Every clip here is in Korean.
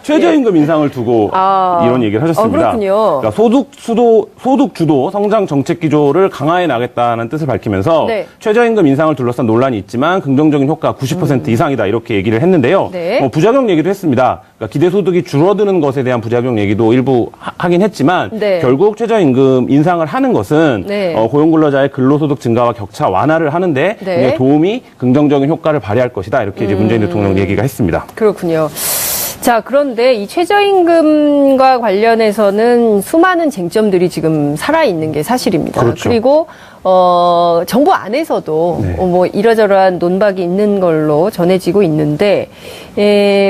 최저임금 인상을 두고 이런 얘기를 하셨습니다. 그렇군요. 그러니까 소득 주도 성장 정책 기조를 강화해 나가겠다는 뜻을 밝히면서 네. 최저임금 인상을 둘러싼 논란이 있지만 긍정적인 효과 90% 이상이다 이렇게 얘기를 했는데요. 네. 부작용 얘기도 했습니다. 그러니까 기대소득이 줄어드는 것에 대한 부작용 얘기도 일부 하긴 했지만 네. 결국 최저임금 인상을 하는 것은 네. 고용근로자의 근로소득 증가와 격차 완화를 하는데 네. 도움이 긍정적인 효과를 발휘할 것이다 이렇게 이제 문재인 대통령 얘기가 했습니다. 그렇군요. 자, 그런데 이 최저임금과 관련해서는 수많은 쟁점들이 지금 살아있는 게 사실입니다. 그렇죠. 그리고, 정부 안에서도 네. 뭐 이러저러한 논박이 있는 걸로 전해지고 있는데,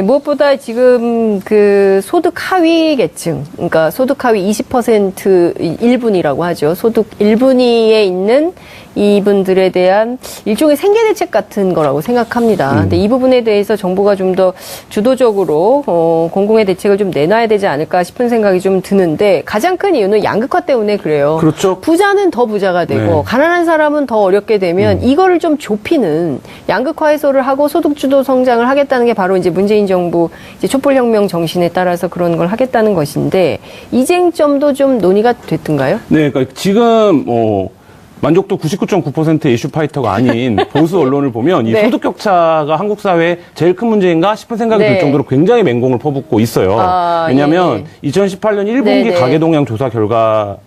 무엇보다 지금 그 소득 하위 계층, 그러니까 소득 하위 20% 1분위라고 하죠. 소득 1분위에 있는 이분들에 대한 일종의 생계대책 같은 거라고 생각합니다. 근데 이 부분에 대해서 정부가 좀 더 주도적으로 공공의 대책을 좀 내놔야 되지 않을까 싶은 생각이 좀 드는데 가장 큰 이유는 양극화 때문에 그래요. 그렇죠. 부자는 더 부자가 되고 네. 가난한 사람은 더 어렵게 되면 이거를 좀 좁히는 양극화 해소를 하고 소득주도 성장을 하겠다는 게 바로 이제 문재인 정부 이제 촛불혁명 정신에 따라서 그런 걸 하겠다는 것인데 이 쟁점도 좀 논의가 됐던가요? 네, 그러니까 지금 만족도 99.9%의 이슈 파이터가 아닌 보수 언론을 보면 이 네. 소득 격차가 한국 사회의 제일 큰 문제인가 싶은 생각이 네. 들 정도로 굉장히 맹공을 퍼붓고 있어요. 왜냐하면 2018년 1분기 네, 네. 가계동향 조사 결과가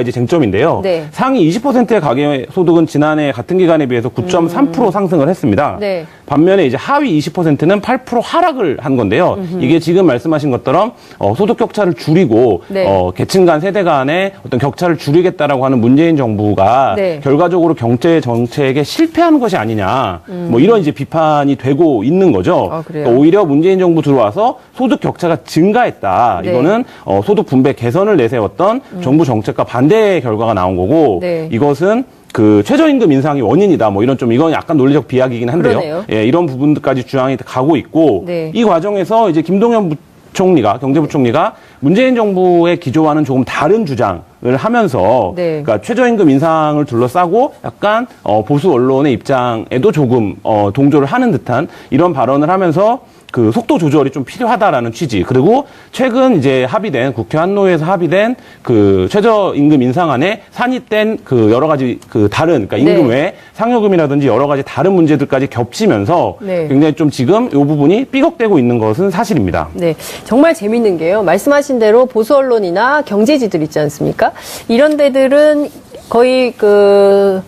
이제 쟁점인데요. 네. 상위 20%의 가계 소득은 지난해 같은 기간에 비해서 9.3% 상승을 했습니다. 네. 반면에 이제 하위 20%는 8% 하락을 한 건데요. 이게 지금 말씀하신 것처럼 소득 격차를 줄이고 네. 계층 간 세대 간의 어떤 격차를 줄이겠다라고 하는 문재인 정부가 네. 결과적으로 경제 정책에 실패하는 것이 아니냐. 뭐 이런 이제 비판이 되고 있는 거죠. 아, 그래요? 그러니까 오히려 문재인 정부 들어와서 소득 격차가 증가했다. 네. 이거는 소득 분배 개선을 내세웠던 정부 정책과 반대의 결과가 나온 거고 네. 이것은 그 최저임금 인상이 원인이다. 뭐 이런 좀 이건 약간 논리적 비약이긴 한데요. 그러네요. 예, 이런 부분들까지 주장이 가고 있고 네. 이 과정에서 이제 김동연 부총리가 경제부총리가 문재인 정부의 기조와는 조금 다른 주장을 하면서 네. 그러니까 최저임금 인상을 둘러싸고 약간 보수 언론의 입장에도 조금 동조를 하는 듯한 이런 발언을 하면서 그 속도 조절이 좀 필요하다라는 취지. 그리고 최근 이제 합의된 국회 한노회에서 합의된 그 최저임금 인상안에 산입된 그 여러 가지 그 다른 그러니까 임금 네. 외에 상여금이라든지 여러 가지 다른 문제들까지 겹치면서 네. 굉장히 좀 지금 이 부분이 삐걱대고 있는 것은 사실입니다. 네, 정말 재밌는 게요. 말씀하신 대로 보수 언론이나 경제지들 있지 않습니까? 이런 데들은 거의 그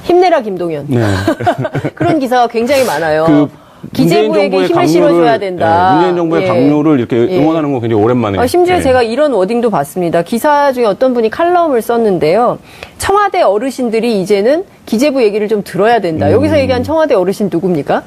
힘내라 김동연 네. 그런 기사가 굉장히 많아요. 그 기재부에게 힘을 실어줘야 된다. 문재인 정부의 예. 강요를 이렇게 예. 응원하는 건 굉장히 오랜만에. 심지어 예. 제가 이런 워딩도 봤습니다. 기사 중에 어떤 분이 칼럼을 썼는데요. 청와대 어르신들이 이제는 기재부 얘기를 좀 들어야 된다. 여기서 얘기한 청와대 어르신 누굽니까?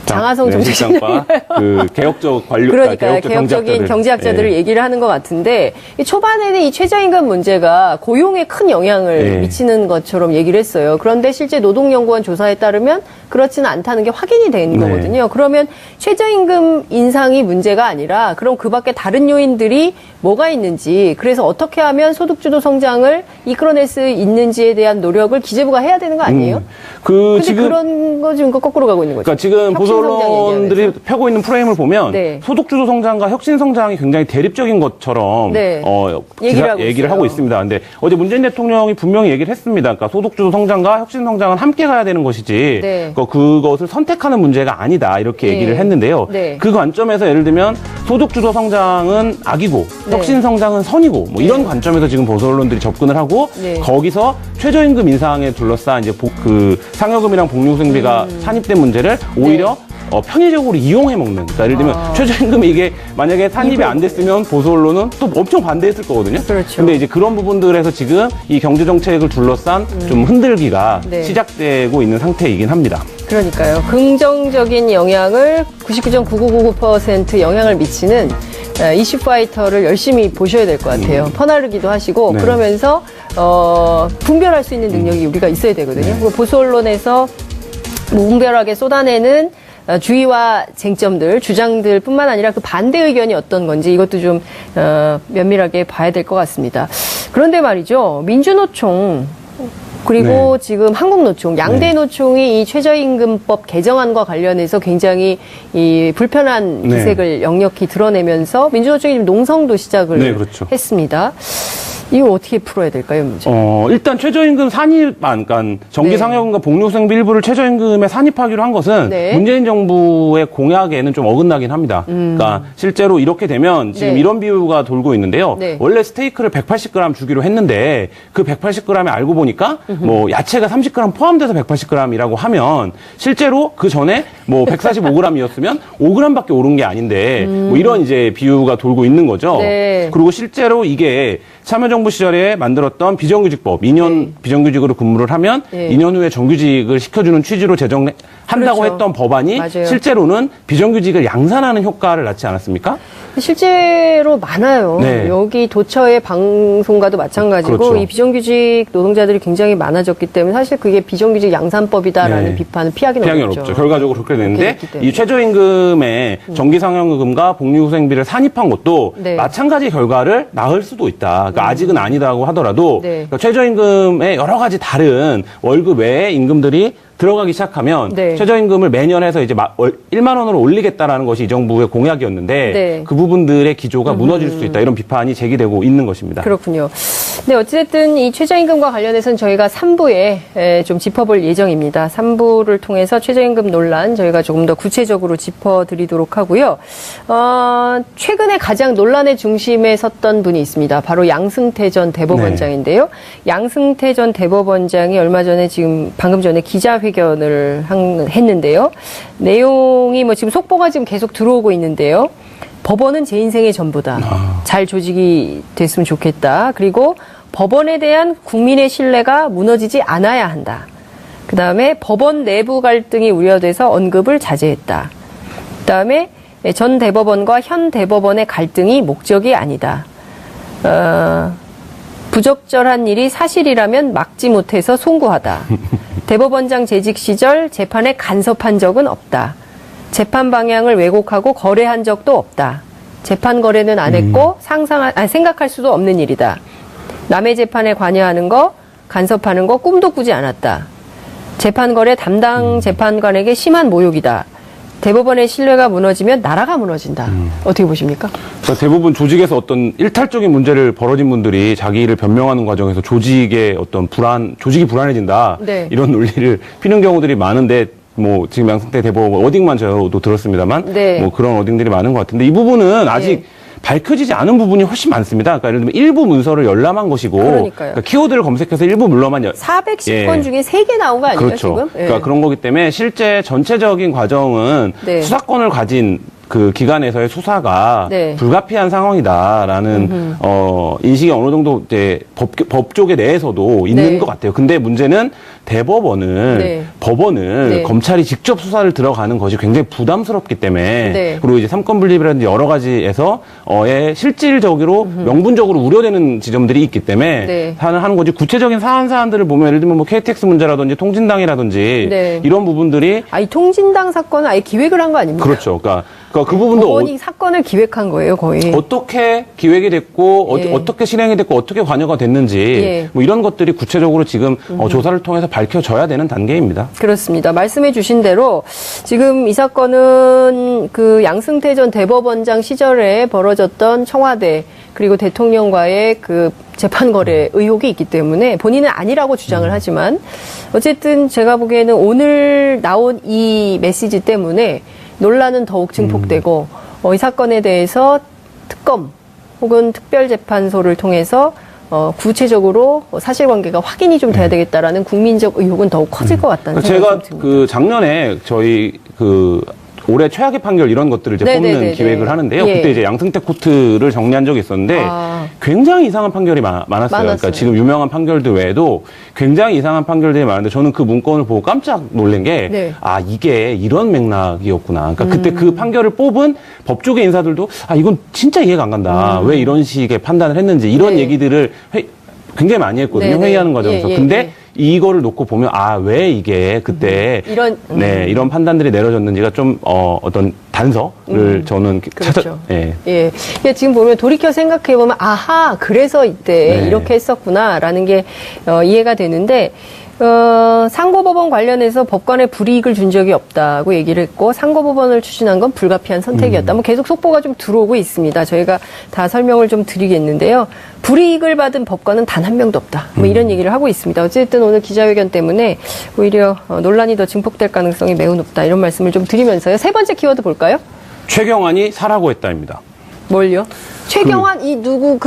장하성 정책실장과 그 개혁적 관료, 그러니까 개혁적인 경제학자들을 예. 얘기를 하는 것 같은데 이 초반에는 이 최저임금 문제가 고용에 큰 영향을 예. 미치는 것처럼 얘기를 했어요. 그런데 실제 노동연구원 조사에 따르면 그렇지는 않다는 게 확인이 된 네. 거거든요. 그러면 최저임금 인상이 문제가 아니라 그럼 그 밖에 다른 요인들이 뭐가 있는지 그래서 어떻게 하면 소득주도 성장을 이끌어낼 수 있는지에 대한 노력을 기재부가 해야 되는 거 아니에요? 근데 지금 그런 거 지금 거꾸로 가고 있는 거죠. 그러니까 지금 보수 언론들이 펴고 있는 프레임을 보면 네. 소득주도 성장과 혁신 성장이 굉장히 대립적인 것처럼 네. 얘기를 하고 있습니다. 근데 어제 문재인 대통령이 분명히 얘기를 했습니다. 그러니까 소득주도 성장과 혁신 성장은 함께 가야 되는 것이지 네. 그것을 선택하는 문제가 아니다 이렇게 네. 얘기를 했는데요. 네. 그 관점에서 예를 들면 소득주도 성장은 악이고 네. 혁신 성장은 선이고 뭐 이런 관점에서 지금 보수 언론들이 접근을 하고 네. 거기서 최저임금 인상에 둘러싼 이제 그 상여금이랑 복리후생비가 산입된 문제를 오히려 편의적으로 이용해 먹는. 그러니까 예를 들면 최저임금이 이게 만약에 산입이 안 됐으면 보수 언론은 또 엄청 반대했을 거거든요. 그렇죠. 근데 이제 그런 부분들에서 지금 이 경제 정책을 둘러싼 좀 흔들기가 네. 시작되고 있는 상태이긴 합니다. 그러니까요. 긍정적인 영향을 99.9999% 영향을 미치는 이슈 파이터를 열심히 보셔야 될 것 같아요. 퍼나르기도 하시고 네. 그러면서 분별할 수 있는 능력이 우리가 있어야 되거든요. 그리고 보수 언론에서 무분별하게 쏟아내는 주의와 쟁점들, 주장들 뿐만 아니라 그 반대 의견이 어떤 건지 이것도 좀 면밀하게 봐야 될 것 같습니다. 그런데 말이죠. 민주노총 그리고 지금 한국노총, 양대노총이 이 최저임금법 개정안과 관련해서 굉장히 이 불편한 기색을 역력히 드러내면서 민주노총이 지금 농성도 시작을 그렇죠. 했습니다. 이거 어떻게 풀어야 될까요, 문제? 일단 최저임금 산입안, 그러니까 정기상여금과 복리후생비 일부를 최저임금에 산입하기로 한 것은 문재인 정부의 공약에는 좀 어긋나긴 합니다. 그러니까 실제로 이렇게 되면 지금 이런 비유가 돌고 있는데요. 원래 스테이크를 180g 주기로 했는데 그 180g에 알고 보니까 뭐 야채가 30g 포함돼서 180g이라고 하면 실제로 그 전에 뭐 145g이었으면 5g밖에 오른 게 아닌데 뭐 이런 이제 비유가 돌고 있는 거죠. 그리고 실제로 이게 참여정부 시절에 만들었던 비정규직법, 2년 비정규직으로 근무를 하면 2년 후에 정규직을 시켜주는 취지로 제정한다고 했던 법안이 실제로는 비정규직을 양산하는 효과를 낳지 않았습니까? 실제로 많아요. 여기 도처의 방송과도 마찬가지고 이 비정규직 노동자들이 굉장히 많아졌기 때문에 사실 그게 비정규직 양산법이다라는 비판은 피하기는 어렵죠. 결과적으로 그렇게 되는데 이 최저임금에 정기상여금과 복리후생비를 산입한 것도 마찬가지 결과를 낳을 수도 있다. 그러니까 아직은 아니다고 하더라도 그러니까 최저임금에 여러 가지 다른 월급 외의 임금들이 들어가기 시작하면 최저임금을 매년 해서 이제 1만 원으로 올리겠다라는 것이 이 정부의 공약이었는데 그 부분들의 기조가 무너질 수 있다. 이런 비판이 제기되고 있는 것입니다. 그렇군요. 네, 어쨌든 이 최저임금과 관련해서는 저희가 3부에 좀 짚어볼 예정입니다. 3부를 통해서 최저임금 논란 저희가 조금 더 구체적으로 짚어드리도록 하고요. 최근에 가장 논란의 중심에 섰던 분이 있습니다. 바로 양승태 전 대법원장인데요. 양승태 전 대법원장이 얼마 전에 방금 전에 기자회견을 했는데요. 내용이 뭐 지금 속보가 지금 계속 들어오고 있는데요. 법원은 제 인생의 전부다. 잘 조직이 됐으면 좋겠다. 그리고 법원에 대한 국민의 신뢰가 무너지지 않아야 한다. 그 다음에 법원 내부 갈등이 우려돼서 언급을 자제했다. 그 다음에 전 대법원과 현 대법원의 갈등이 목적이 아니다. 부적절한 일이 사실이라면 막지 못해서 송구하다. 대법원장 재직 시절 재판에 간섭한 적은 없다. 재판 방향을 왜곡하고 거래한 적도 없다. 재판 거래는 안 했고 생각할 수도 없는 일이다. 남의 재판에 관여하는 거, 간섭하는 거 꿈도 꾸지 않았다. 재판 거래 담당 재판관에게 심한 모욕이다. 대법원의 신뢰가 무너지면 나라가 무너진다. 어떻게 보십니까? 그러니까 대부분 조직에서 어떤 일탈적인 문제를 벌어진 분들이 자기 일을 변명하는 과정에서 조직의 어떤 조직이 불안해진다. 이런 논리를 피는 경우들이 많은데 뭐 지금 양승태 대법원 워딩만 저도 들었습니다만 뭐 그런 워딩들이 많은 것 같은데 이 부분은 아직 밝혀지지 않은 부분이 훨씬 많습니다. 그러니까 예를 들면 일부 문서를 열람한 것이고 그러니까 키워드를 검색해서 일부 문서만 410건 중에 3개 나온 거 아니에요, 지금? 그러니까 그런 거기 때문에 실제 전체적인 과정은 수사권을 가진 그 기관에서의 수사가 불가피한 상황이다라는 인식이 어느 정도 이제 법조계 내에서도 있는 것 같아요. 근데 문제는 대법원은 법원은 검찰이 직접 수사를 들어가는 것이 굉장히 부담스럽기 때문에 그리고 이제 삼권 분립이라든지 여러 가지에서 실질적으로 명분적으로 우려되는 지점들이 있기 때문에 하는 거지. 구체적인 사안들을 보면 예를 들면 뭐 KTX 문제라든지 통진당이라든지 이런 부분들이 이 통진당 사건은 아예 기획을 한 거 아닙니까? 그렇죠. 그러니까 그 부분도 법원이 사건을 기획한 거예요, 거의. 어떻게 기획이 됐고 어떻게 실행이 됐고 어떻게 관여가 됐는지 뭐 이런 것들이 구체적으로 지금 조사를 통해서 밝혀져야 되는 단계입니다. 그렇습니다. 말씀해 주신 대로 지금 이 사건은 그 양승태 전 대법원장 시절에 벌어졌던 청와대 그리고 대통령과의 그 재판 거래 의혹이 있기 때문에 본인은 아니라고 주장을 하지만 어쨌든 제가 보기에는 오늘 나온 이 메시지 때문에 논란은 더욱 증폭되고 이 사건에 대해서 특검 혹은 특별재판소를 통해서 구체적으로 사실관계가 확인이 좀 돼야 되겠다라는 국민적 의혹은 더욱 커질 것 같다는 생각이 듭니다. 제가 작년에 저희 올해 최악의 판결 이런 것들을 이제 뽑는 기획을 하는데요. 그때 이제 양승태 코트를 정리한 적이 있었는데 굉장히 이상한 판결이 많았어요. 그러니까 지금 유명한 판결들 외에도 굉장히 이상한 판결들이 많은데 저는 그 문건을 보고 깜짝 놀란 게 이게 이런 맥락이었구나. 그러니까 그때 그 판결을 뽑은 법조계 인사들도 이건 진짜 이해가 안 간다. 왜 이런 식의 판단을 했는지 이런 얘기들을 굉장히 많이 했거든요. 회의하는 과정에서. 근데 이거를 놓고 보면 왜 이게 그때 이런 판단들이 내려졌는지가 좀 어떤 단서를 저는 그렇죠. 예. 지금 보면 돌이켜 생각해 보면 아하 그래서 이때 이렇게 했었구나라는 게 이해가 되는데. 상고법원 관련해서 법관에 불이익을 준 적이 없다고 얘기를 했고 상고법원을 추진한 건 불가피한 선택이었다. 뭐 계속 속보가 좀 들어오고 있습니다. 저희가 다 설명을 좀 드리겠는데요. 불이익을 받은 법관은 단 한 명도 없다. 뭐 이런 얘기를 하고 있습니다. 어쨌든 오늘 기자회견 때문에 오히려 논란이 더 증폭될 가능성이 매우 높다. 이런 말씀을 좀 드리면서요. 세 번째 키워드 볼까요? 최경환이 사라고 했다입니다. 뭘요? 최경환 이 누구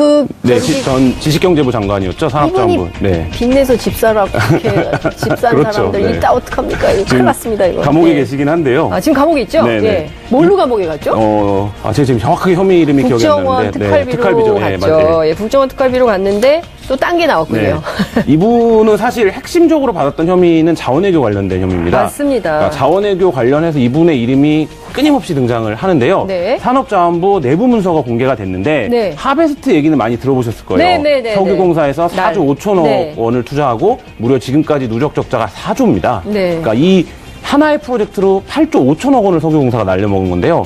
전 지식경제부 장관이었죠. 산업자원부. 네. 빚내서 집 사라고 이렇게 집 산 그렇죠. 사람들 이따 어떡합니까? 이거 큰일 났습니다 이거. 감옥에 계시긴 한데요. 지금 감옥에 있죠? 네네. 뭘로 감옥에 갔죠? 제가 지금 정확하게 혐의 이름이 기억이 안 나는데. 특활비로 갔죠. 국정원 특활비로 갔는데 또 딴 게 나왔군요. 이분은 사실 핵심적으로 받았던 혐의는 자원외교 관련된 혐의입니다. 맞습니다. 그러니까 자원외교 관련해서 이분의 이름이 끊임없이 등장을 하는데요. 산업자원부 내부 문서가 공개가 됐는데 하베스트 얘기는 많이 들어보셨을 거예요. 석유공사에서 4조 5천억 원을 투자하고 무려 지금까지 누적 적자가 4조입니다. 그러니까 이 하나의 프로젝트로 8조 5천억 원을 석유공사가 날려먹은 건데요.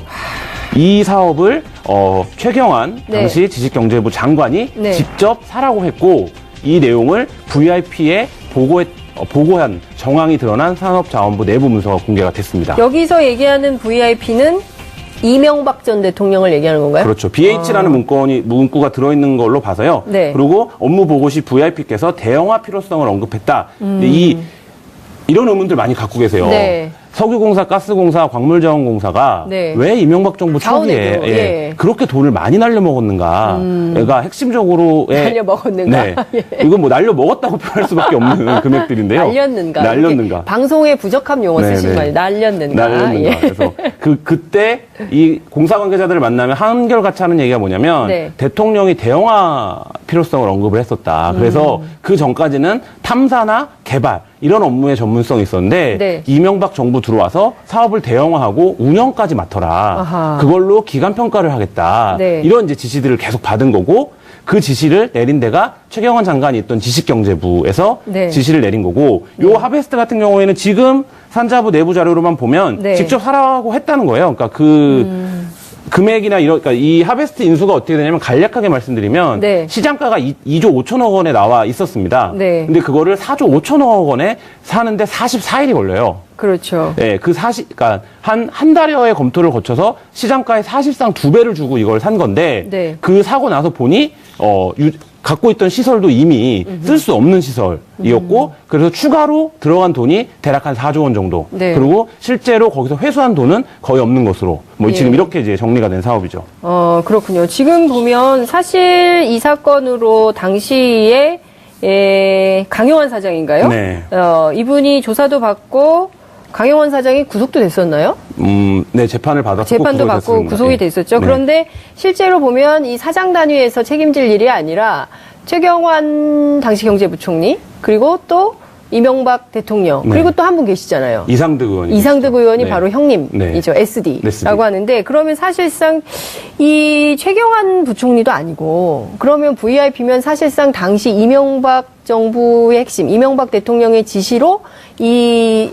이 사업을 최경환 당시 지식경제부 장관이 직접 사라고 했고 이 내용을 VIP에 보고한 정황이 드러난 산업자원부 내부 문서가 공개가 됐습니다. 여기서 얘기하는 VIP는 이명박 전 대통령을 얘기하는 건가요? 그렇죠. BH라는 문구가 들어있는 걸로 봐서요. 그리고 업무 보고 시 VIP께서 대형화 필요성을 언급했다. 이런 의문들 많이 갖고 계세요. 석유공사, 가스공사, 광물자원공사가 왜 이명박 정부 초기에 그렇게 돈을 많이 날려먹었는가. 얘가 핵심적으로 날려먹었는가. 이건 뭐 날려먹었다고 표현할 수밖에 없는 금액들인데요. 날렸는가. 방송에 부적합 용어 쓰시는 말이에요. 날렸는가. 그래서 그때 이 공사 관계자들을 만나면 한결같이 하는 얘기가 뭐냐면 대통령이 대형화 필요성을 언급을 했었다. 그래서 그 전까지는 탐사나 개발 이런 업무에 전문성이 있었는데 이명박 정부 들어와서 사업을 대형화하고 운영까지 맡아라. 그걸로 기간 평가를 하겠다. 이런 이제 지시들을 계속 받은 거고 그 지시를 내린 데가 최경환 장관이 있던 지식경제부에서 지시를 내린 거고 요 하베스트 같은 경우에는 지금 산자부 내부 자료로만 보면 직접 하라고 했다는 거예요. 그러니까 금액이나 그러니까 이 하베스트 인수가 어떻게 되냐면 간략하게 말씀드리면 시장가가 2조 5천억 원에 나와 있었습니다. 근데 그거를 4조 5천억 원에 사는데 44일이 걸려요. 그렇죠. 그러니까 한 달여의 검토를 거쳐서 시장가의 사실상 2배를 주고 이걸 산 건데 그 사고 나서 보니 갖고 있던 시설도 이미 쓸 수 없는 시설이었고 그래서 추가로 들어간 돈이 대략 한 4조 원 정도. 그리고 실제로 거기서 회수한 돈은 거의 없는 것으로 지금 이렇게 이제 정리가 된 사업이죠. 그렇군요. 지금 보면 사실 이 사건으로 당시에 강용환 사장인가요? 이분이 조사도 받고 강용환 사장이 구속도 됐었나요? 재판을 받았고 재판도 받고 구속이 됐었죠. 그런데 실제로 보면 이 사장 단위에서 책임질 일이 아니라 최경환 당시 경제부총리 그리고 또 이명박 대통령 그리고 또 한 분 계시잖아요. 이상득 의원이 바로 형님이죠. SD라고 하는데 그러면 사실상 이 최경환 부총리도 아니고 그러면 VIP면 사실상 당시 이명박 정부의 핵심, 이명박 대통령의 지시로 이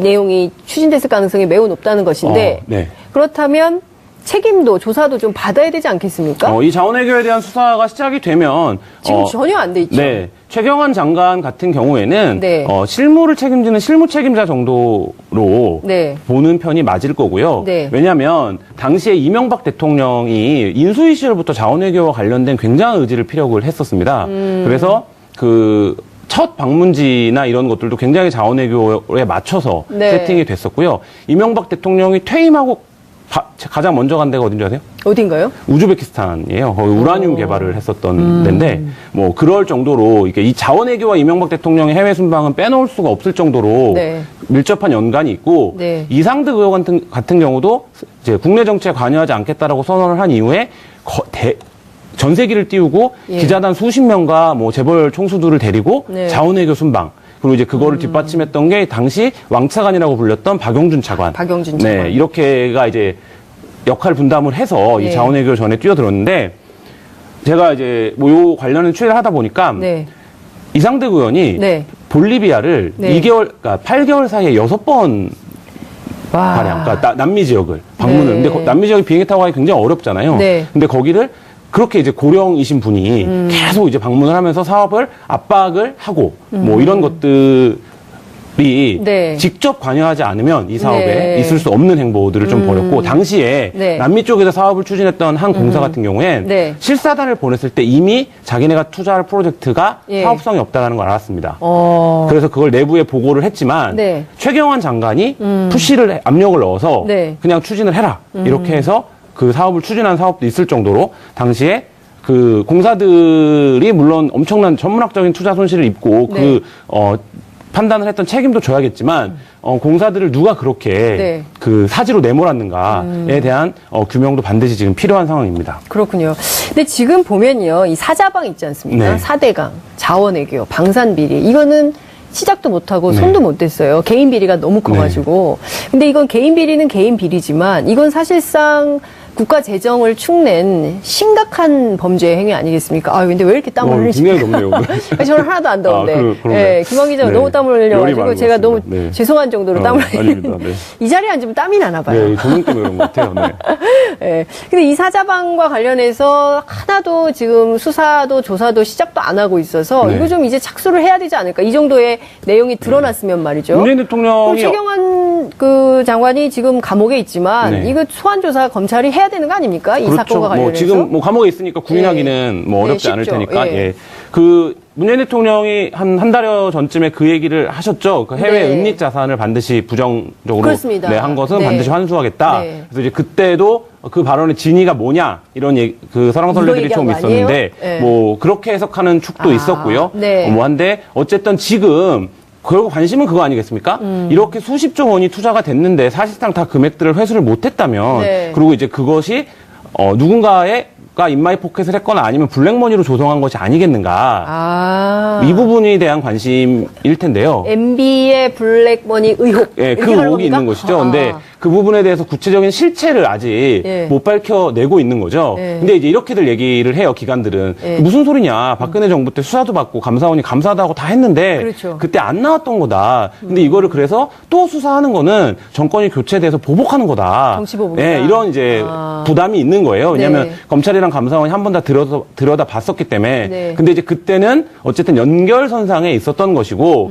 내용이 추진됐을 가능성이 매우 높다는 것인데 그렇다면 책임도 조사도 좀 받아야 되지 않겠습니까? 이 자원외교에 대한 수사가 시작이 되면 지금 전혀 안 돼 있죠. 최경환 장관 같은 경우에는 실무를 책임지는 실무 책임자 정도로 보는 편이 맞을 거고요. 왜냐하면 당시에 이명박 대통령이 인수위 시절부터 자원외교와 관련된 굉장한 의지를 피력을 했었습니다. 그래서 첫 방문지나 이런 것들도 굉장히 자원외교에 맞춰서 세팅이 됐었고요. 이명박 대통령이 퇴임하고 가장 먼저 간 데가 어딘지 아세요? 어딘가요? 우즈베키스탄이에요. 거기 우라늄 개발을 했었던 데인데, 그럴 정도로, 이 자원외교와 이명박 대통령의 해외 순방은 빼놓을 수가 없을 정도로 밀접한 연관이 있고, 이상득 의원 같은 경우도 이제 국내 정치에 관여하지 않겠다라고 선언을 한 이후에 전세기를 띄우고 기자단 수십 명과 재벌 총수들을 데리고 자원외교 순방, 그리고 이제 그거를 뒷받침했던 게 당시 왕차관이라고 불렸던 박용준 차관. 이렇게가 이제 역할 분담을 해서 이 자원외교 전에 뛰어들었는데 제가 이제 요 관련된 취재를 하다 보니까 이상득 의원이 볼리비아를 네. 2개월, 그러니까 8개월 사이에 6번 와. 가량, 그러니까 남미 지역을 방문을. 네. 근데 남미 지역에 비행기 타고 가기 굉장히 어렵잖아요. 네. 근데 거기를 그렇게 이제 고령이신 분이 계속 이제 방문을 하면서 사업을 압박을 하고 뭐 이런 것들이 네. 직접 관여하지 않으면 이 사업에 네. 있을 수 없는 행보들을 좀 벌였고, 당시에 네. 남미 쪽에서 사업을 추진했던 한 공사 같은 경우엔 네. 실사단을 보냈을 때 이미 자기네가 투자할 프로젝트가 예. 사업성이 없다는 걸 알았습니다. 어. 그래서 그걸 내부에 보고를 했지만 네. 최경환 장관이 푸시를 압력을 넣어서 네. 그냥 추진을 해라 이렇게 해서 그 사업을 추진한 사업도 있을 정도로 당시에 그 공사들이 물론 엄청난 전문학적인 투자 손실을 입고 네. 판단을 했던 책임도 져야겠지만 공사들을 누가 그렇게 네. 그 사지로 내몰았는가에 대한 규명도 반드시 지금 필요한 상황입니다. 그렇군요. 근데 지금 보면요, 이 사자방 있지 않습니까? 네. 4대강, 자원외교, 방산비리. 이거는 시작도 못하고 네. 손도 못 댔어요. 개인 비리가 너무 커가지고. 근데 이건 개인 비리는 개인 비리지만 이건 사실상 국가 재정을 축낸 심각한 범죄 행위 아니겠습니까? 아, 근데 왜 이렇게 땀을 흘리지? 굉장히 덥네요. 저는 하나도 안 더운데. 그러네요. 예, 김원 기자가 네. 너무 땀을 열이 흘려가지고 많은 제가 것 너무 같습니다. 네. 죄송한 정도로 땀을 아닙니다. 흘리는. 네. 이 자리에 앉으면 땀이 나나 봐요. 네, 조명 때문에 그런 것 같아요. 네. 예. 근데 이 사자방과 관련해서 하나도 지금 수사도 조사도 시작도 안 하고 있어서 네. 이거 좀 이제 착수를 해야 되지 않을까. 이 정도의 내용이 드러났으면 말이죠. 문재인 그럼 대통령이 최경환 그 장관이 지금 감옥에 있지만 네. 이거 소환 조사 검찰이 해야 되는 거 아닙니까? 이 그렇죠. 사건과 관련해서. 뭐 지금 뭐 감옥에 있으니까 구인하기는 뭐 어렵지 네, 않을 쉽죠. 테니까. 예. 예. 그 문재인 대통령이 한 달여 전쯤에 그 얘기를 하셨죠. 그 해외 네. 은닉 자산을 반드시 부정적으로 그렇습니다. 한 것은 네. 반드시 환수하겠다. 네. 그래서 이제 그때도 그 발언의 진위가 뭐냐 이런 그 설왕설래들이 이거 좀 얘기한 거 아니에요? 있었는데 네. 뭐 그렇게 해석하는 축도 아, 있었고요. 네. 뭐 한데 어쨌든 지금 결국 관심은 그거 아니겠습니까? 이렇게 수십조 원이 투자가 됐는데 사실상 다 금액들을 회수를 못했다면 네. 그리고 이제 그것이 누군가가 인마이 포켓을 했거나 아니면 블랙머니로 조성한 것이 아니겠는가. 아. 이 부분에 대한 관심일 텐데요. MB의 블랙머니 의혹. 예, 그 이렇게 하는 의혹이 겁니까? 있는 것이죠. 아. 근데 그 부분에 대해서 구체적인 실체를 아직 예. 못 밝혀내고 있는 거죠. 예. 근데 이제 이렇게들 얘기를 해요, 기관들은. 예. 무슨 소리냐. 박근혜 정부 때 수사도 받고 감사원이 감사하다고 다 했는데 그렇죠. 그때 안 나왔던 거다. 근데 이거를 그래서 또 수사하는 거는 정권이 교체돼서 보복하는 거다. 정치 보복이다. 예, 이런 이제 아. 부담이 있는 거예요. 왜냐하면 네. 검찰이랑 감사원이 한 번 다 들여다 봤었기 때문에. 네. 근데 이제 그때는 어쨌든 연결선상에 있었던 것이고,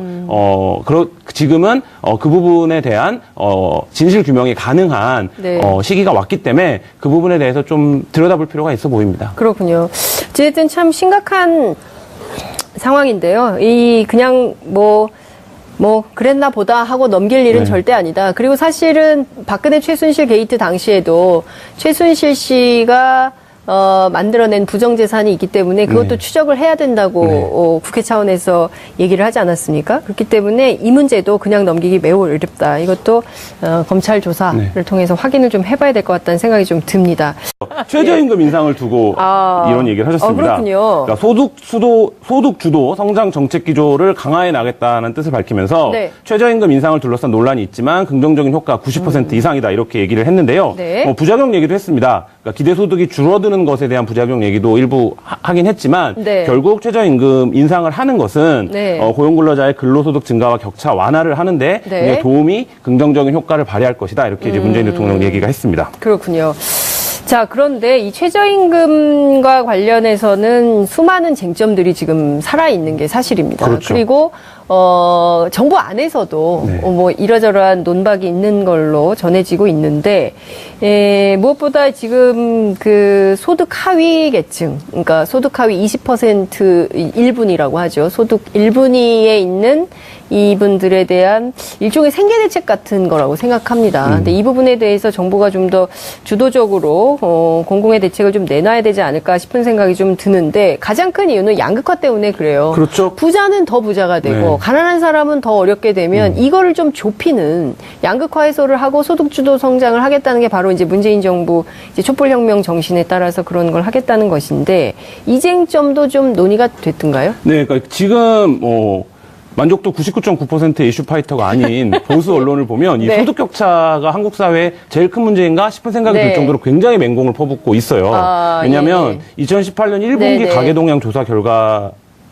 지금은 그 부분에 대한 진실 규명이 가능한 네. 시기가 왔기 때문에 그 부분에 대해서 좀 들여다볼 필요가 있어 보입니다. 그렇군요. 어쨌든 참 심각한 상황인데요. 그냥 그랬나 보다 하고 넘길 일은 네. 절대 아니다. 그리고 사실은 박근혜 최순실 게이트 당시에도 최순실 씨가 만들어낸 부정재산이 있기 때문에 그것도 네. 추적을 해야 된다고 네. 국회 차원에서 얘기를 하지 않았습니까? 그렇기 때문에 이 문제도 그냥 넘기기 매우 어렵다. 이것도 검찰 조사를 네. 통해서 확인을 좀 해봐야 될 것 같다는 생각이 좀 듭니다. 최저임금 인상을 두고 이런 얘기를 하셨습니다. 그렇군요. 그러니까 소득 주도 성장 정책 기조를 강화해 나가겠다는 뜻을 밝히면서 네. 최저임금 인상을 둘러싼 논란이 있지만 긍정적인 효과 90% 이상이다 이렇게 얘기를 했는데요. 네. 부작용 얘기도 했습니다. 그러니까 기대소득이 줄어드는 것에 대한 부작용 얘기도 일부 하긴 했지만 네. 결국 최저임금 인상을 하는 것은 네. 고용근로자의 근로소득 증가와 격차 완화를 하는데 네. 굉장히 도움이 긍정적인 효과를 발휘할 것이다 이렇게 이제 문재인 대통령 얘기가 했습니다. 그렇군요. 자, 그런데 이 최저임금과 관련해서는 수많은 쟁점들이 지금 살아있는 게 사실입니다. 그렇죠. 그리고, 정부 안에서도 네. 뭐 이러저러한 논박이 있는 걸로 전해지고 있는데, 무엇보다 지금 그 소득 하위 계층, 그러니까 소득 하위 20% 1분이라고 하죠. 소득 1분위에 있는 이분들에 대한 일종의 생계 대책 같은 거라고 생각합니다. 근데 이 부분에 대해서 정부가 좀 더 주도적으로 공공의 대책을 좀 내놔야 되지 않을까 싶은 생각이 좀 드는데 가장 큰 이유는 양극화 때문에 그래요. 그렇죠. 부자는 더 부자가 되고 네. 가난한 사람은 더 어렵게 되면 이거를 좀 좁히는 양극화 해소를 하고 소득 주도 성장을 하겠다는 게 바로 이제 문재인 정부 이제 촛불혁명 정신에 따라서 그런 걸 하겠다는 것인데 이 쟁점도 좀 논의가 됐던가요? 네, 그러니까 지금 만족도 99.9%의 이슈 파이터가 아닌 보수 언론을 보면 이 네. 소득 격차가 한국 사회의 제일 큰 문제인가 싶은 생각이 네. 들 정도로 굉장히 맹공을 퍼붓고 있어요. 아, 왜냐하면 예. 2018년 1분기 네, 네. 가계동향 조사 결과를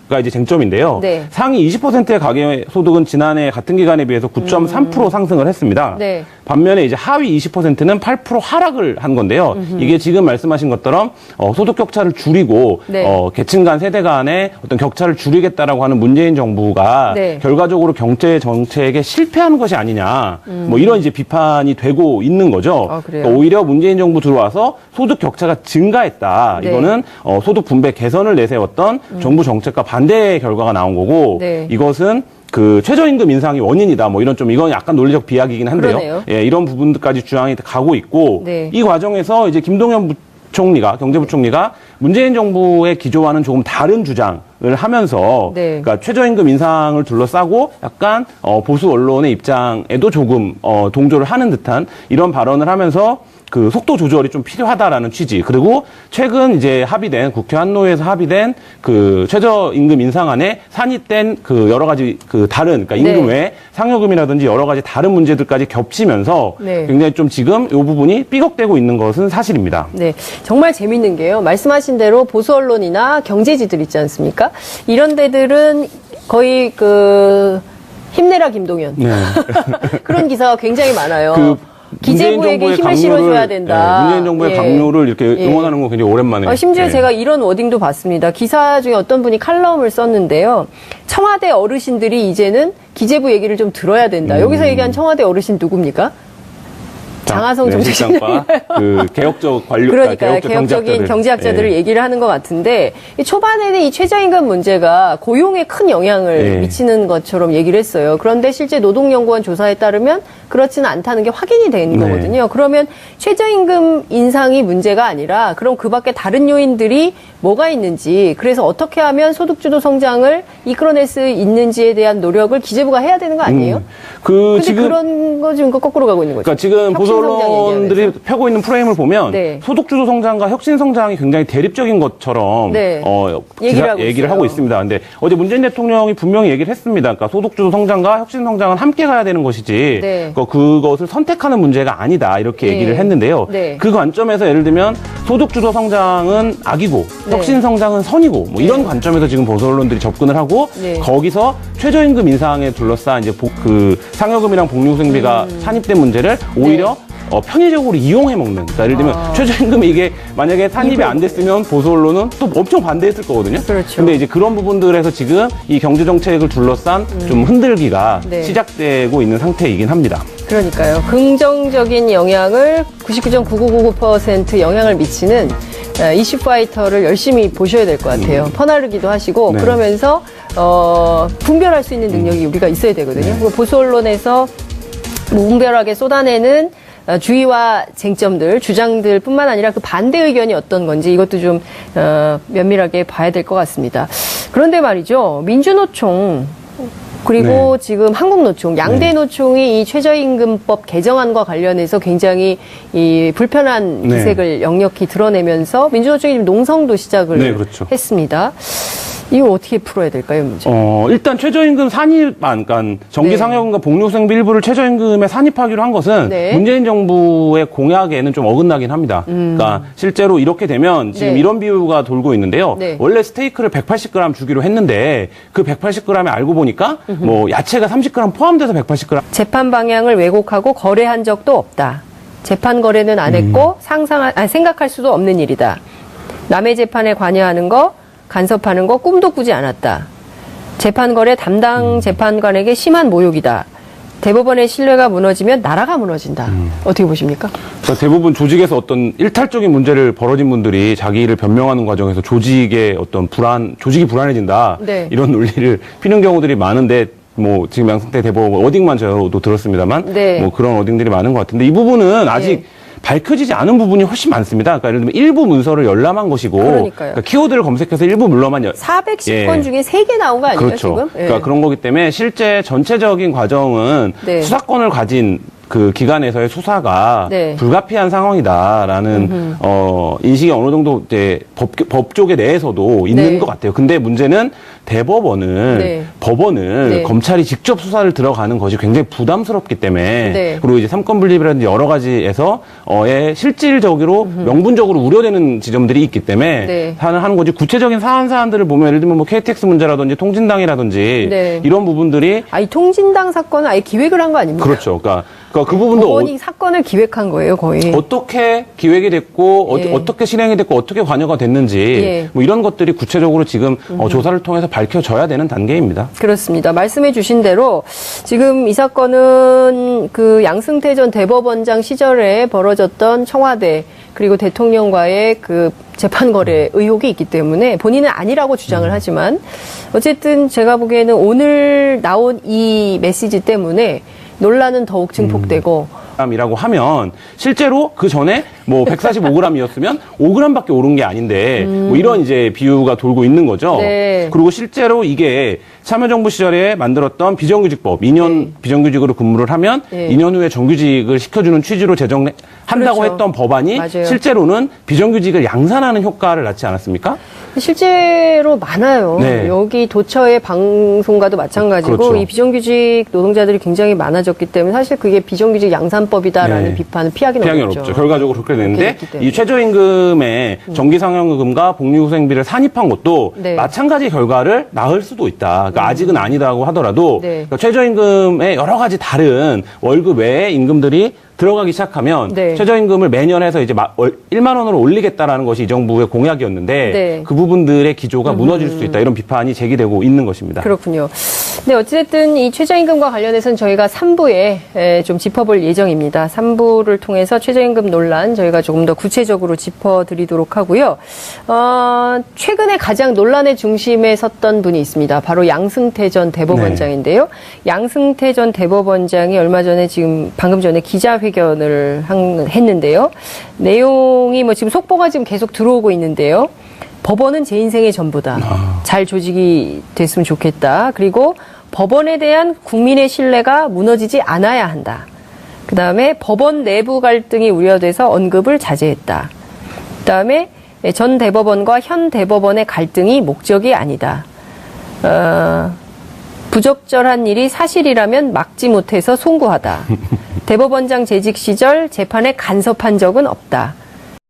가 이제 쟁점인데요. 네. 상위 20%의 가계 소득은 지난해 같은 기간에 비해서 9.3% 상승을 했습니다. 네. 반면에 이제 하위 20%는 8% 하락을 한 건데요. 이게 지금 말씀하신 것처럼 소득 격차를 줄이고 네. 계층 간 세대 간의 어떤 격차를 줄이겠다라고 하는 문재인 정부가 네. 결과적으로 경제 정책에 실패한 것이 아니냐. 뭐 이런 이제 비판이 되고 있는 거죠. 아, 그래요? 그러니까 오히려 문재인 정부 들어와서 소득 격차가 증가했다. 네. 이거는 소득 분배 개선을 내세웠던 정부 정책과 반대의 결과가 나온 거고 네. 이것은 그 최저임금 인상이 원인이다. 뭐 이런 좀 이건 약간 논리적 비약이긴 한데요. 그러네요. 예, 이런 부분들까지 주장이 가고 있고 네. 이 과정에서 이제 김동연 부총리가 경제부총리가 문재인 정부의 기조와는 조금 다른 주장을 하면서 네. 그러니까 최저임금 인상을 둘러싸고 약간 보수 언론의 입장에도 조금 동조를 하는 듯한 이런 발언을 하면서 그 속도 조절이 좀 필요하다라는 취지. 그리고 최근 이제 합의된 국회 한노회에서 합의된 그 최저임금 인상안에 산입된 그 여러 가지 그 다른 그러니까 임금 네. 외에 상여금이라든지 여러 가지 다른 문제들까지 겹치면서 네. 굉장히 좀 지금 이 부분이 삐걱대고 있는 것은 사실입니다. 네, 정말 재밌는 게요. 말씀하신 대로 보수 언론이나 경제지들 있지 않습니까? 이런 데들은 거의 그 힘내라 김동연 네. 그런 기사가 굉장히 많아요. 그 기재부에게 문재인 힘을 정부의 실어줘야 강요를, 된다. 문재인 정부의 예. 강요를 이렇게 예. 응원하는 건 굉장히 오랜만에. 심지어 예. 제가 이런 워딩도 봤습니다. 기사 중에 어떤 분이 칼럼을 썼는데요. 청와대 어르신들이 이제는 기재부 얘기를 좀 들어야 된다. 여기서 얘기한 청와대 어르신 누굽니까? 장하성 정책실장. 그 개혁적 관료, 그러니까 개혁적인 경제학자들을 예. 얘기를 하는 것 같은데 이 초반에는 이 최저임금 문제가 고용에 큰 영향을 예. 미치는 것처럼 얘기를 했어요. 그런데 실제 노동연구원 조사에 따르면 그렇지는 않다는 게 확인이 된 네. 거거든요. 그러면 최저임금 인상이 문제가 아니라 그럼 그 밖에 다른 요인들이 뭐가 있는지 그래서 어떻게 하면 소득주도 성장을 이끌어낼 수 있는지에 대한 노력을 기재부가 해야 되는 거 아니에요? 근데 지금 그런 거 지금 거꾸로 가고 있는 거죠. 그러니까 지금 보수 언론들이 펴고 있는 프레임을 보면 네. 소득주도 성장과 혁신 성장이 굉장히 대립적인 것처럼 네. 얘기를 있어요. 하고 있습니다. 근데 어제 문재인 대통령이 분명히 얘기를 했습니다. 그러니까 소득주도 성장과 혁신 성장은 함께 가야 되는 것이지 네. 그것을 선택하는 문제가 아니다 이렇게 네. 얘기를 했는데요. 네. 그 관점에서 예를 들면 소득주도 성장은 악이고 네. 혁신 성장은 선이고 뭐 이런 관점에서 지금 보수 언론들이 접근을 하고 네. 거기서 최저임금 인상에 둘러싼 이제 그 상여금이랑 복리후생비가 산입된 문제를 오히려 편의적으로 이용해 먹는. 그러니까 예를 들면 최저임금이 이게 만약에 산입이 안 됐으면 보수 언론은 또 엄청 반대했을 거거든요. 그렇죠. 근데 이제 그런 부분들에서 지금 이 경제 정책을 둘러싼 좀 흔들기가 네. 시작되고 있는 상태이긴 합니다. 그러니까요. 긍정적인 영향을 99.9999% 영향을 미치는 이슈파이터를 열심히 보셔야 될 것 같아요. 퍼나르기도 하시고 네. 그러면서 분별할 수 있는 능력이 우리가 있어야 되거든요. 그리고 보수 언론에서 무분별하게 쏟아내는 주의와 쟁점들, 주장들 뿐만 아니라 그 반대 의견이 어떤 건지 이것도 좀 면밀하게 봐야 될 것 같습니다. 그런데 말이죠. 민주노총 그리고 지금 한국노총, 양대 노총이 이 최저임금법 개정안과 관련해서 굉장히 이 불편한 기색을 역력히 드러내면서 민주노총이 지금 농성도 시작을 그렇죠. 했습니다. 이거 어떻게 풀어야 될까요, 이 문제? 일단 최저임금 산입안, 그러니까 정기상여금과 복리후생비 일부를 최저임금에 산입하기로 한 것은 네. 문재인 정부의 공약에는 좀 어긋나긴 합니다. 그러니까 실제로 이렇게 되면 지금 네. 이런 비유가 돌고 있는데요. 네. 원래 스테이크를 180g 주기로 했는데 그 180g에 알고 보니까 뭐 야채가 30g 포함돼서 180g. 재판 방향을 왜곡하고 거래한 적도 없다. 재판 거래는 안 했고 생각할 수도 없는 일이다. 남의 재판에 관여하는 거, 간섭하는 거 꿈도 꾸지 않았다. 재판 거래 담당 재판관에게 심한 모욕이다. 대법원의 신뢰가 무너지면 나라가 무너진다. 어떻게 보십니까? 그러니까 대부분 조직에서 어떤 일탈적인 문제를 벌어진 분들이 자기를 변명하는 과정에서 조직의 어떤 조직이 불안해진다. 네. 이런 논리를 피는 경우들이 많은데 뭐 지금 양승태 대법원 워딩만 저도 들었습니다만 네. 뭐 그런 워딩들이 많은 것 같은데 이 부분은 아직 밝혀지지 않은 부분이 훨씬 많습니다. 그러니까 예를 들면 일부 문서를 열람한 것이고 그러니까요. 그러니까 키워드를 검색해서 일부 문서만 410건 중에 3개 나온 거 아니에요, 그렇죠. 지금? 그러니까 그런 거기 때문에 실제 전체적인 과정은 네. 수사권을 가진 그 기관에서의 수사가 네. 불가피한 상황이다라는 인식이 어느 정도 이제 법조계 내에서도 있는 네. 것 같아요. 근데 문제는 대법원은 네. 법원은 네. 검찰이 직접 수사를 들어가는 것이 굉장히 부담스럽기 때문에 네. 그리고 이제 삼권 분립이라든지 여러 가지에서 실질적으로 명분적으로 우려되는 지점들이 있기 때문에 네. 하는 거지. 구체적인 사안들을 보면 예를 들면 뭐 KTX 문제라든지 통진당이라든지 네. 이런 부분들이 이 통진당 사건은 아예 기획을 한 거 아닙니까? 그렇죠. 그러니까 그 부분도 법원이 사건을 기획한 거예요, 거의. 어떻게 기획이 됐고 예. 어떻게 실행이 됐고 어떻게 관여가 됐는지 예. 뭐 이런 것들이 구체적으로 지금 조사를 통해서 밝혀져야 되는 단계입니다. 그렇습니다. 말씀해 주신 대로 지금 이 사건은 그 양승태 전 대법원장 시절에 벌어졌던 청와대 그리고 대통령과의 그 재판 거래 의혹이 있기 때문에 본인은 아니라고 주장을 하지만 어쨌든 제가 보기에는 오늘 나온 이 메시지 때문에 논란은 더욱 증폭되고 이라고 하면 실제로 그 전에 뭐 145g이었으면 5g밖에 오른 게 아닌데 뭐 이런 이제 비유가 돌고 있는 거죠. 네. 그리고 실제로 이게 참여정부 시절에 만들었던 비정규직법 2년 비정규직으로 근무를 하면 네. 2년 후에 정규직을 시켜주는 취지로 제정한다고 그렇죠. 했던 법안이 맞아요. 실제로는 비정규직을 양산하는 효과를 낳지 않았습니까? 실제로 많아요. 네. 여기 도처의 방송과도 마찬가지고 그렇죠. 이 비정규직 노동자들이 굉장히 많아졌기 때문에 사실 그게 비정규직 양산법이다라는 네. 비판을 피하기는 피하기 어렵죠. 어렵죠. 결과적으로 그렇게 되는데 됐기 때문에. 이 최저임금의 정기상여금과 복리후생비를 산입한 것도 네. 마찬가지 결과를 낳을 수도 있다. 그러니까 아직은 아니다고 하더라도 네. 그러니까 최저임금의 여러 가지 다른 월급 외의 임금들이 들어가기 시작하면 네. 최저임금을 매년 해서 이제 1만 원으로 올리겠다라는 것이 이 정부의 공약이었는데 네. 그 부분들의 기조가 무너질 수 있다. 이런 비판이 제기되고 있는 것입니다. 그렇군요. 네, 어찌됐든 이 최저임금과 관련해서는 저희가 3부에 좀 짚어볼 예정입니다. 3부를 통해서 최저임금 논란 저희가 조금 더 구체적으로 짚어드리도록 하고요. 최근에 가장 논란의 중심에 섰던 분이 있습니다. 바로 양승태 전 대법원장인데요. 양승태 전 대법원장이 얼마 전에 방금 전에 기자회견을 했는데요. 내용이 뭐 지금 속보가 지금 계속 들어오고 있는데요. 법원은 제 인생의 전부다. 잘 조직이 됐으면 좋겠다. 그리고 법원에 대한 국민의 신뢰가 무너지지 않아야 한다. 그 다음에 법원 내부 갈등이 우려돼서 언급을 자제했다. 그 다음에 전 대법원과 현 대법원의 갈등이 목적이 아니다. 부적절한 일이 사실이라면 막지 못해서 송구하다. 대법원장 재직 시절 재판에 간섭한 적은 없다.